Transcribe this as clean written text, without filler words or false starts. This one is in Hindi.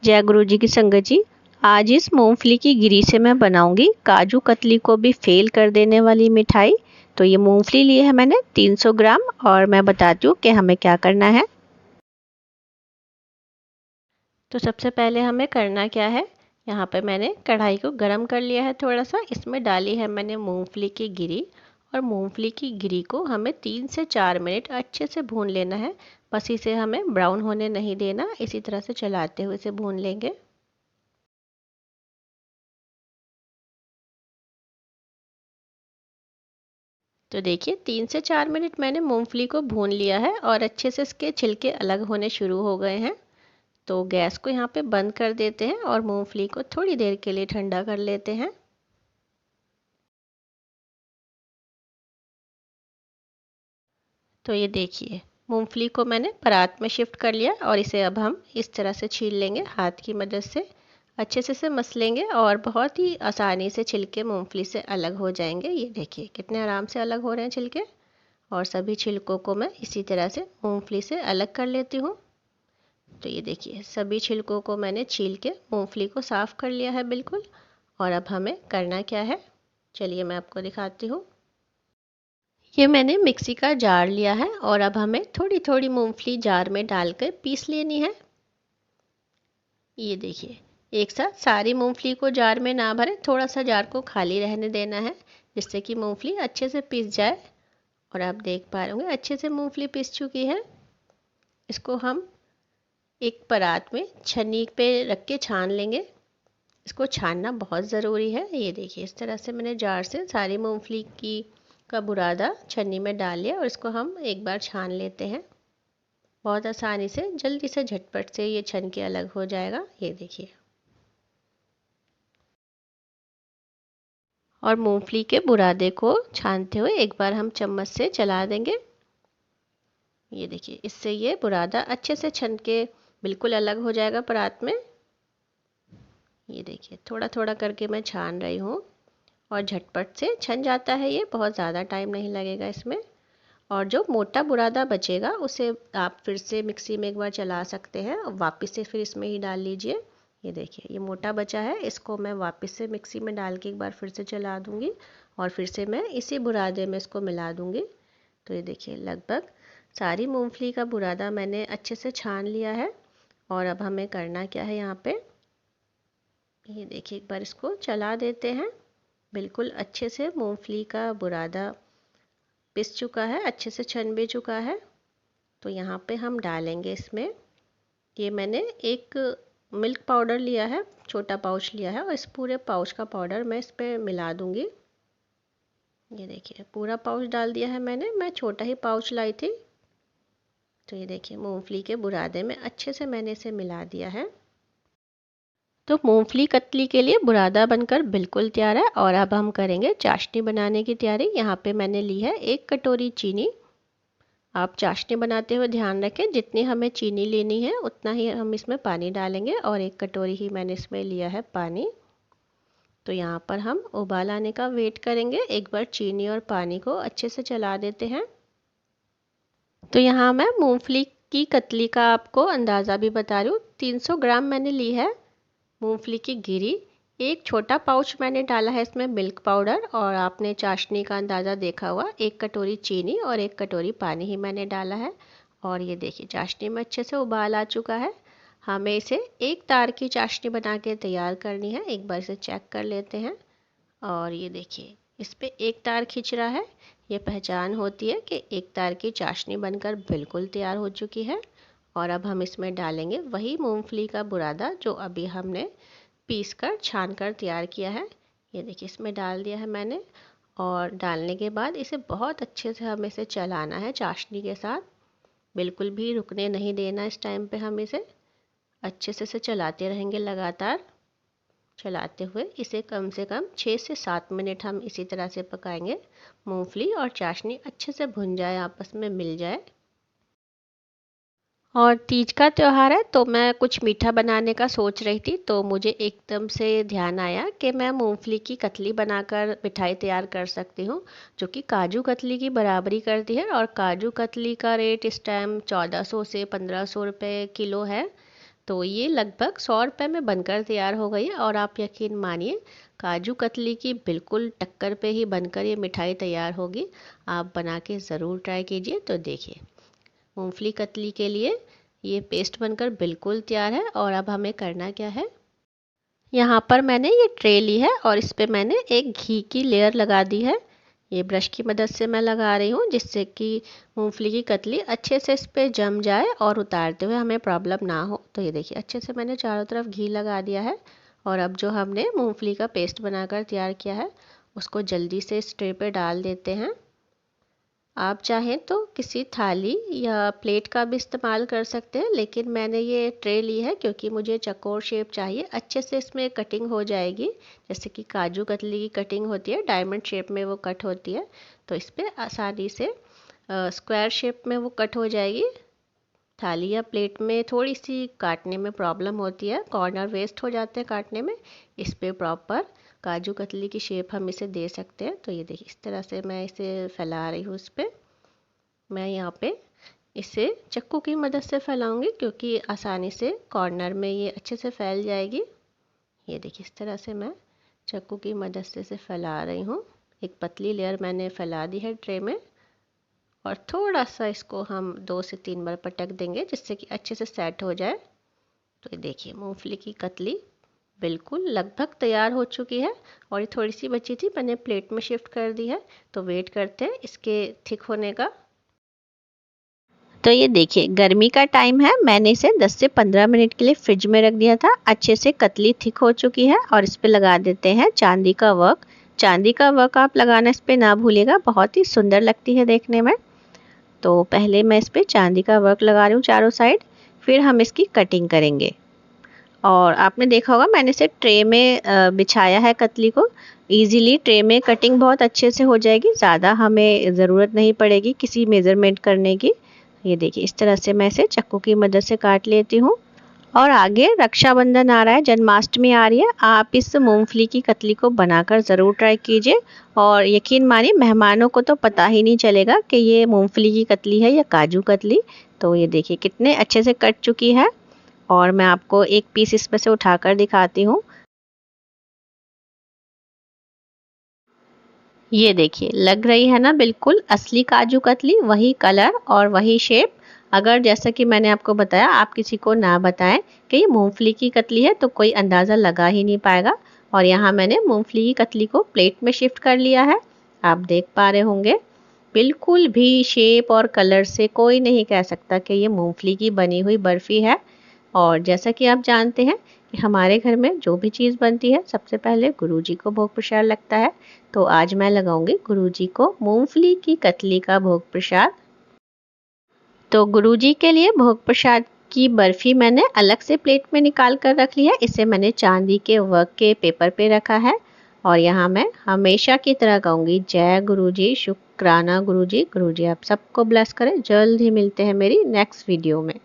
जय गुरु जी की संगत जी। आज इस मूंगफली की गिरी से मैं बनाऊंगी काजू कतली को भी फेल कर देने वाली मिठाई। तो ये मूंगफली ली है मैंने 300 ग्राम और मैं बताती हूँ कि हमें क्या करना है। तो सबसे पहले हमें करना क्या है, यहाँ पे मैंने कढ़ाई को गरम कर लिया है थोड़ा सा। इसमें डाली है मैंने मूंगफली की गिरी और मूंगफली की गिरी को हमें 3 से 4 मिनट अच्छे से भून लेना है। बस इसे हमें ब्राउन होने नहीं देना, इसी तरह से चलाते हुए इसे भून लेंगे। तो देखिए 3 से 4 मिनट मैंने मूंगफली को भून लिया है और अच्छे से इसके छिलके अलग होने शुरू हो गए हैं। तो गैस को यहाँ पे बंद कर देते हैं और मूंगफली को थोड़ी देर के लिए ठंडा कर लेते हैं। तो ये देखिए मूंगफली को मैंने परात में शिफ्ट कर लिया और इसे अब हम इस तरह से छील लेंगे हाथ की मदद से। अच्छे से इसे मस लेंगे और बहुत ही आसानी से छिलके मूंगफली से अलग हो जाएंगे। ये देखिए कितने आराम से अलग हो रहे हैं छिलके। और सभी छिलकों को मैं इसी तरह से मूंगफली से अलग कर लेती हूँ। तो ये देखिए सभी छिलकों को मैंने छील के मूंगफली को साफ़ कर लिया है बिल्कुल। और अब हमें करना क्या है, चलिए मैं आपको दिखाती हूँ। ये मैंने मिक्सी का जार लिया है और अब हमें थोड़ी थोड़ी मूंगफली जार में डालकर पीस लेनी है। ये देखिए एक साथ सारी मूंगफली को जार में ना भरें, थोड़ा सा जार को खाली रहने देना है जिससे कि मूंगफली अच्छे से पिस जाए। और आप देख पा रहे होंगे अच्छे से मूंगफली पिस चुकी है। इसको हम एक परात में छन्नी पे रख के छान लेंगे। इसको छानना बहुत ज़रूरी है। ये देखिए इस तरह से मैंने जार से सारी मूंगफली की का बुरादा छन्नी में डाल लिया और इसको हम एक बार छान लेते हैं। बहुत आसानी से जल्दी से झटपट से ये छन के अलग हो जाएगा। ये देखिए और मूंगफली के बुरादे को छानते हुए एक बार हम चम्मच से चला देंगे। ये देखिए इससे ये बुरादा अच्छे से छन के बिल्कुल अलग हो जाएगा परात में। ये देखिए थोड़ा थोड़ा करके मैं छान रही हूँ और झटपट से छन जाता है ये, बहुत ज़्यादा टाइम नहीं लगेगा इसमें। और जो मोटा बुरादा बचेगा उसे आप फिर से मिक्सी में एक बार चला सकते हैं और वापस से फिर इसमें ही डाल लीजिए। ये देखिए ये मोटा बचा है, इसको मैं वापस से मिक्सी में डाल के एक बार फिर से चला दूँगी और फिर से मैं इसी बुरादे में इसको मिला दूँगी। तो ये देखिए लगभग सारी मूंगफली का बुरादा मैंने अच्छे से छान लिया है। और अब हमें करना क्या है, यहाँ पे ये देखिए एक बार इसको चला देते हैं। बिल्कुल अच्छे से मूंगफली का बुरादा पिस चुका है, अच्छे से छन भी चुका है। तो यहाँ पे हम डालेंगे इसमें, ये मैंने एक मिल्क पाउडर लिया है, छोटा पाउच लिया है और इस पूरे पाउच का पाउडर मैं इस पर मिला दूँगी। ये देखिए पूरा पाउच डाल दिया है मैंने, मैं छोटा ही पाउच लाई थी। तो ये देखिए मूंगफली के बुरादे में अच्छे से मैंने इसे मिला दिया है। तो मूंगफली कतली के लिए बुरादा बनकर बिल्कुल तैयार है। और अब हम करेंगे चाशनी बनाने की तैयारी। यहाँ पे मैंने ली है 1 कटोरी चीनी। आप चाशनी बनाते हुए ध्यान रखें जितनी हमें चीनी लेनी है उतना ही हम इसमें पानी डालेंगे और 1 कटोरी ही मैंने इसमें लिया है पानी। तो यहाँ पर हम उबाल आने का वेट करेंगे। एक बार चीनी और पानी को अच्छे से चला देते हैं। तो यहाँ मैं मूंगफली की कतली का आपको अंदाज़ा भी बता रही हूँ। 300 ग्राम मैंने ली है मूंगफली की गिरी। एक छोटा पाउच मैंने डाला है इसमें मिल्क पाउडर और आपने चाशनी का अंदाज़ा देखा हुआ, 1 कटोरी चीनी और 1 कटोरी पानी ही मैंने डाला है। और ये देखिए चाशनी में अच्छे से उबाल आ चुका है। हमें इसे एक तार की चाशनी बना के तैयार करनी है। एक बार इसे चेक कर लेते हैं और ये देखिए इस पे एक तार खिंच रहा है। ये पहचान होती है कि एक तार की चाशनी बनकर बिल्कुल तैयार हो चुकी है। और अब हम इसमें डालेंगे वही मूंगफली का बुरादा जो अभी हमने पीस कर छान कर तैयार किया है। ये देखिए इसमें डाल दिया है मैंने। और डालने के बाद इसे बहुत अच्छे से हमें इसे चलाना है चाशनी के साथ, बिल्कुल भी रुकने नहीं देना। इस टाइम पे हम इसे अच्छे से चलाते रहेंगे लगातार। चलाते हुए इसे कम से कम 6 से 7 मिनट हम इसी तरह से पकाएंगे। मूंगफली और चाशनी अच्छे से भुन जाए, आपस में मिल जाए। और तीज का त्यौहार है तो मैं कुछ मीठा बनाने का सोच रही थी, तो मुझे एकदम से ध्यान आया कि मैं मूंगफली की कतली बनाकर मिठाई तैयार कर सकती हूँ जो कि काजू कतली की बराबरी करती है। और काजू कतली का रेट इस टाइम 1400 से 1500 रुपये किलो है। तो ये लगभग 100 रुपये में बनकर तैयार हो गई है और आप यकीन मानिए काजू कतली की बिल्कुल टक्कर पे ही बनकर ये मिठाई तैयार होगी। आप बना के ज़रूर ट्राई कीजिए। तो देखिए मूंगफली कतली के लिए ये पेस्ट बनकर बिल्कुल तैयार है। और अब हमें करना क्या है, यहाँ पर मैंने ये ट्रे ली है और इस पे मैंने एक घी की लेयर लगा दी है। ये ब्रश की मदद से मैं लगा रही हूँ जिससे कि मूंगफली की कतली अच्छे से इस पे जम जाए और उतारते हुए हमें प्रॉब्लम ना हो। तो ये देखिए अच्छे से मैंने चारों तरफ घी लगा दिया है। और अब जो हमने मूंगफली का पेस्ट बनाकर तैयार किया है उसको जल्दी से इस ट्रे पे डाल देते हैं। आप चाहें तो किसी थाली या प्लेट का भी इस्तेमाल कर सकते हैं, लेकिन मैंने ये ट्रे ली है क्योंकि मुझे चौकोर शेप चाहिए। अच्छे से इसमें कटिंग हो जाएगी, जैसे कि काजू कतली की कटिंग होती है डायमंड शेप में वो कट होती है। तो इस पर आसानी से स्क्वायर शेप में वो कट हो जाएगी। थाली या प्लेट में थोड़ी सी काटने में प्रॉब्लम होती है, कॉर्नर वेस्ट हो जाते हैं काटने में। इस पे प्रॉपर काजू कतली की शेप हम इसे दे सकते हैं। तो ये देखिए इस तरह से मैं इसे फैला रही हूँ। इस पे मैं यहाँ पे इसे चाकू की मदद से फैलाऊंगी क्योंकि आसानी से कॉर्नर में ये अच्छे से फैल जाएगी। ये देखिए इस तरह से मैं चाकू की मदद से इसे फैला रही हूँ। एक पतली लेयर मैंने फैला दी है ट्रे में और थोड़ा सा इसको हम 2 से 3 बार पटक देंगे जिससे कि अच्छे से सेट हो जाए। तो ये देखिए मूंगफली की कतली बिल्कुल लगभग तैयार हो चुकी है और ये थोड़ी सी बची थी, मैंने प्लेट में शिफ्ट कर दी है। तो वेट करते हैं इसके थिक होने का। तो ये देखिए गर्मी का टाइम है, मैंने इसे 10 से 15 मिनट के लिए फ्रिज में रख दिया था। अच्छे से कतली थिक हो चुकी है और इस पे लगा देते हैं चांदी का वर्क। चांदी का वर्क आप लगाना इस पे ना भूलिएगा, बहुत ही सुंदर लगती है देखने में। तो पहले मैं इस पे चांदी का वर्क लगा रही हूँ चारों साइड, फिर हम इसकी कटिंग करेंगे। और आपने देखा होगा मैंने इसे ट्रे में बिछाया है कतली को। इजीली ट्रे में कटिंग बहुत अच्छे से हो जाएगी, ज़्यादा हमें ज़रूरत नहीं पड़ेगी किसी मेज़रमेंट करने की। ये देखिए इस तरह से मैं इसे चाकू की मदद से काट लेती हूँ। और आगे रक्षाबंधन आ रहा है, जन्माष्टमी आ रही है, आप इस मूंगफली की कतली को बनाकर ज़रूर ट्राई कीजिए। और यकीन मानिए मेहमानों को तो पता ही नहीं चलेगा कि ये मूंगफली की कतली है या काजू कतली। तो ये देखिए कितने अच्छे से कट चुकी है और मैं आपको एक पीस इसमें से उठाकर दिखाती हूँ। ये देखिए लग रही है ना बिल्कुल असली काजू कतली, वही कलर और वही शेप। अगर जैसा कि मैंने आपको बताया आप किसी को ना बताएं कि ये मूंगफली की कतली है तो कोई अंदाज़ा लगा ही नहीं पाएगा। और यहाँ मैंने मूंगफली की कतली को प्लेट में शिफ्ट कर लिया है, आप देख पा रहे होंगे। बिल्कुल भी शेप और कलर से कोई नहीं कह सकता कि ये मूंगफली की बनी हुई बर्फ़ी है। और जैसा कि आप जानते हैं कि हमारे घर में जो भी चीज़ बनती है सबसे पहले गुरुजी को भोग प्रसाद लगता है। तो आज मैं लगाऊंगी गुरुजी को मूंगफली की कतली का भोग प्रसाद। तो गुरुजी के लिए भोग प्रसाद की बर्फी मैंने अलग से प्लेट में निकाल कर रख ली है। इसे मैंने चांदी के वर्क के पेपर पे रखा है। और यहाँ मैं हमेशा की तरह कहूँगी जय गुरुजी, शुक्राना गुरुजी। गुरुजी आप सबको ब्लेस करें। जल्द ही मिलते हैं मेरी नेक्स्ट वीडियो में।